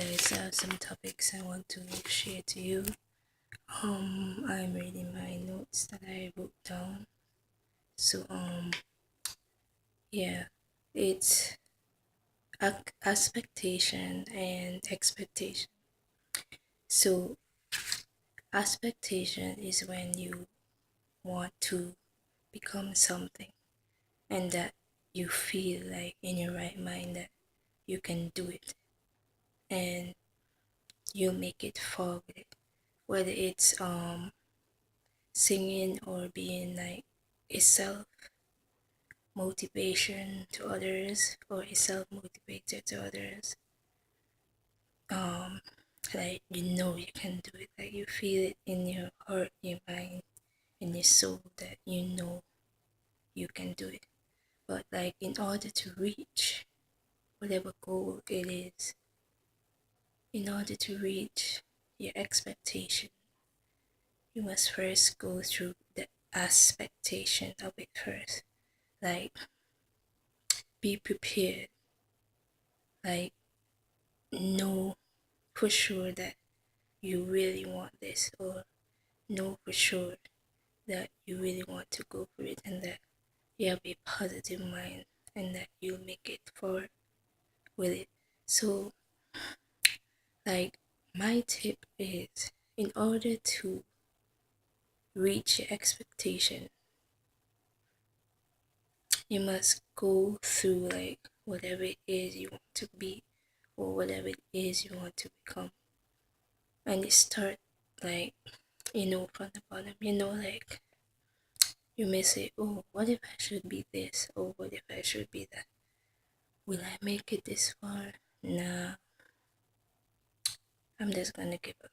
guys, I have some topics I want to share to you. I'm reading my notes that I wrote down. So yeah, it's expectation and expectation. So expectation is when you want to become something and that you feel like in your right mind that you can do it and you make it forward, whether it's singing or being like a self motivation to others or a self motivator to others. um like you can do it, like you feel it in your heart, your mind, in your soul that you can do it. But like in order to reach whatever goal it is, in order to reach your expectation, you must first go through the expectation of it first. Like be prepared, like know for sure that you really want this, or know for sure that you really want to go for it, and that you have a positive mind and that you'll make it forward with it. So like my tip is, in order to reach your expectation, you must go through like whatever it is you want to be or whatever it is you want to become. And you start like, from the bottom, like you may say, oh, what if I should be this? Or what if I should be that? Will I make it this far? Nah, I'm just gonna give up,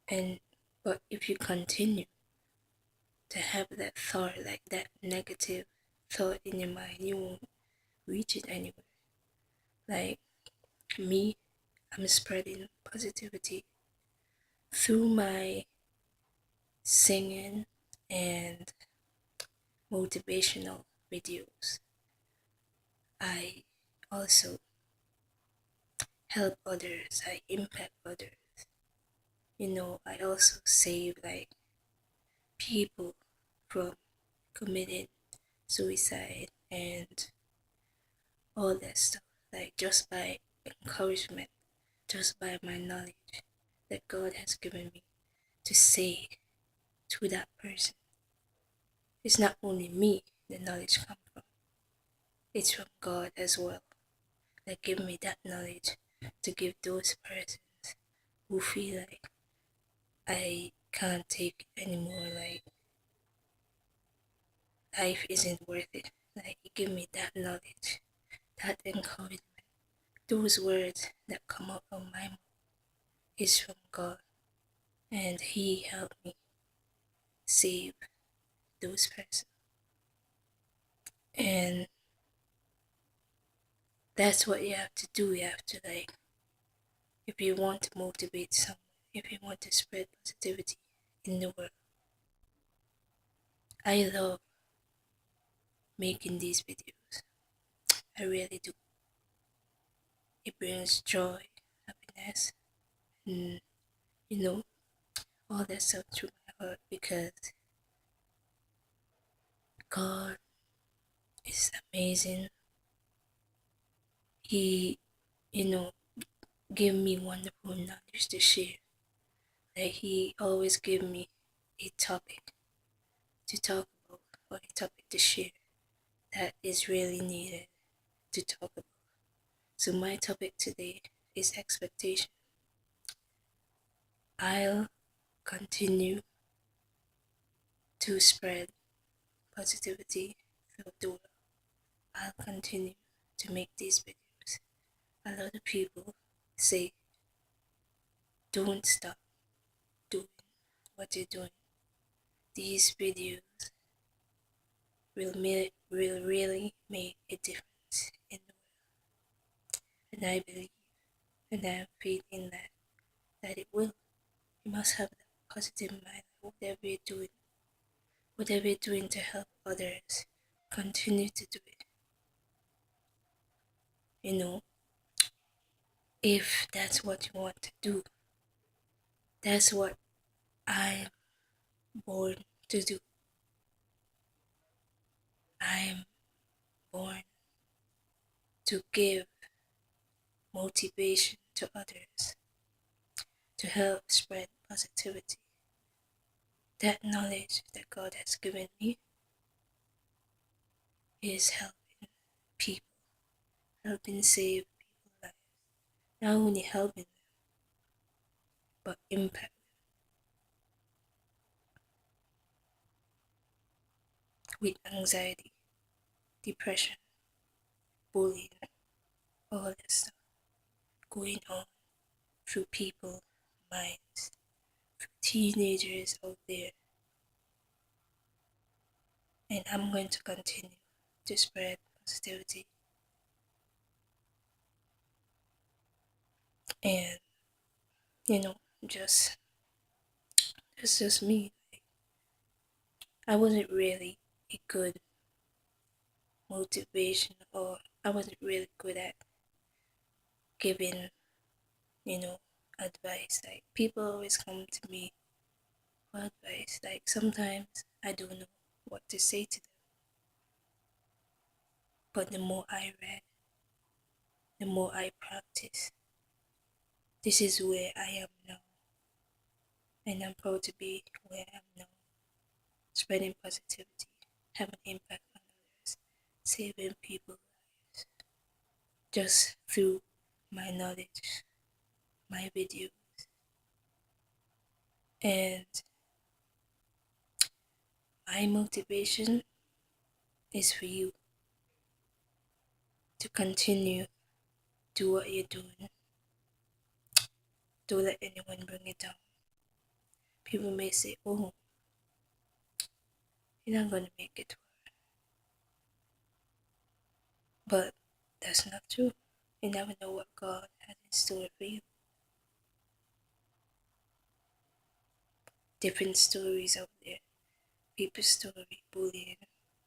and but if you continue to have that thought, like that negative thought in your mind, you won't reach it anywhere. Like me, I'm spreading positivity through my singing and motivational videos. I also help others, I impact others. I also save like people from committing suicide and all that stuff. Like just by encouragement, just by my knowledge that God has given me to say to that person. It's not only me the knowledge comes from, it's from God as well. That give me that knowledge to give those persons who feel like I can't take it anymore, like life isn't worth it. Like you give me that knowledge, that encouragement. Those words that come out from my mouth is from God, and He helped me save those persons. And that's what you have to do. You have to like, if you want to motivate someone, if you want to spread positivity in the world. I love making these videos. I really do. It brings joy, happiness, and all that stuff through my heart, because God is amazing. He, you know, give me wonderful knowledge to share. Like He always give me a topic to talk about, or a topic to share that is really needed to talk about. So my topic today is expectation. I'll continue to spread positivity throughout the world. I'll continue to make these videos. A lot of people say, don't stop doing what you're doing. These videos will really make a difference in the world. And I believe and I have faith in that it will. You must have that positive mind. Whatever you're doing to help others, continue to do it. if that's what you want to do. That's what I'm born to do. I'm born to give motivation to others, to help spread positivity. That knowledge that God has given me is helping people, helping save people's lives. Not only helping them, but impact with anxiety, depression, bullying, all that stuff going on through people's minds, through teenagers out there. And I'm going to continue to spread positivity. And, you know, just it's just me. I wasn't really a good motivation, or I wasn't really good at giving, you know, advice. Like people always come to me for advice. Like sometimes I don't know what to say to them. But the more I read, the more I practice. This is where I am now. And I'm proud to be where I am now. Spreading positivity, having impact on others, saving people's lives. Just through my knowledge, my videos. And my motivation is for you to continue do what you're doing. Don't let anyone bring it down. People may say, oh, you're not gonna make it. But that's not true. You never know what God has in store for you. Different stories out there. People's story, bullying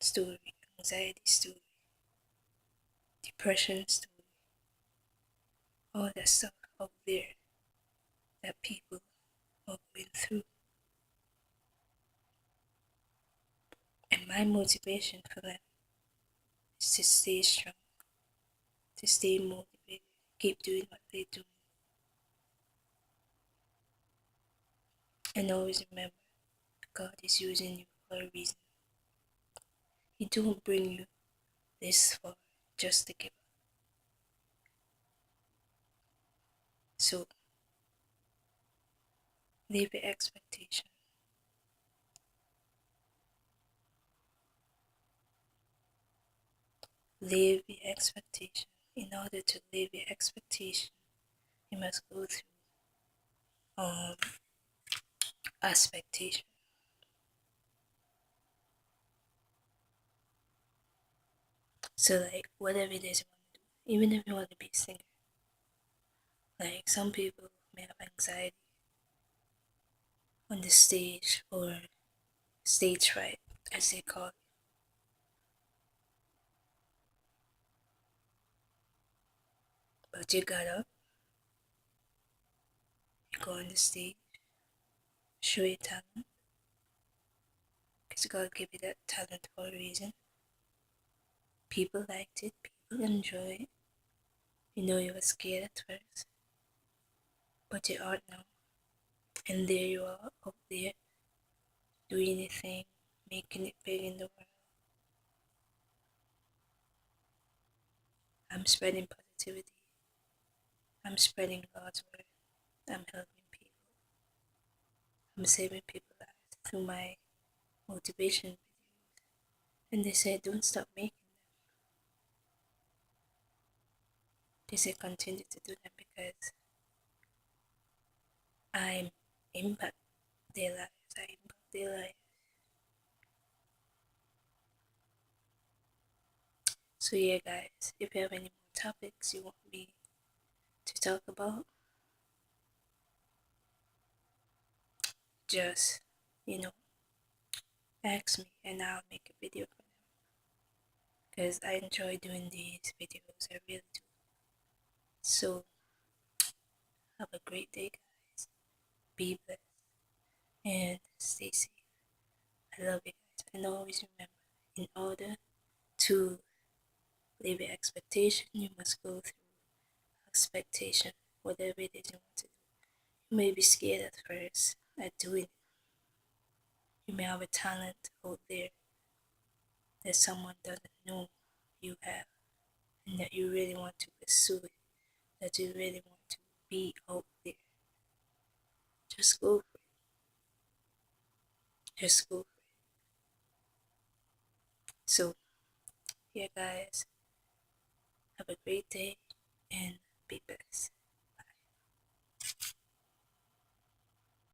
story, anxiety story, depression story. All that stuff out there that people are going through. And my motivation for them is to stay strong, to stay motivated, keep doing what they do. And always remember, God is using you for a reason. He don't bring you this far just to give up. So, live your expectation. Live your expectation. In order to live your expectation, you must go through expectation. So like whatever it is you want to do, even if you want to be a singer. Like some people may have anxiety on the stage or stage fright as they call it. But you got up, you go on the stage, show your talent. Because God gave you that talent for a reason. People liked it, people enjoyed it. You know you were scared at first, but you aren't now. And there you are up there doing your thing, making it big in the world. I'm spreading positivity. I'm spreading God's word. I'm helping people. I'm saving people's lives through my motivation videos. And they said, don't stop making them. They said, continue to do them because I impact their lives. I impact their lives. So yeah, guys, if you have any more topics you want me to talk about, just, ask me and I'll make a video for them. Because I enjoy doing these videos, I really do. So Have a great day, guys. Be blessed and stay safe. I love you guys. And always remember, in order to live your expectation, you must go through expectation, whatever it is you want to do. You may be scared at first at doing it. You may have a talent out there that someone doesn't know you have, and that you really want to pursue it, that you really want to be out there. Just go for it. Just go for it. So, yeah, guys, have a great day and be blessed.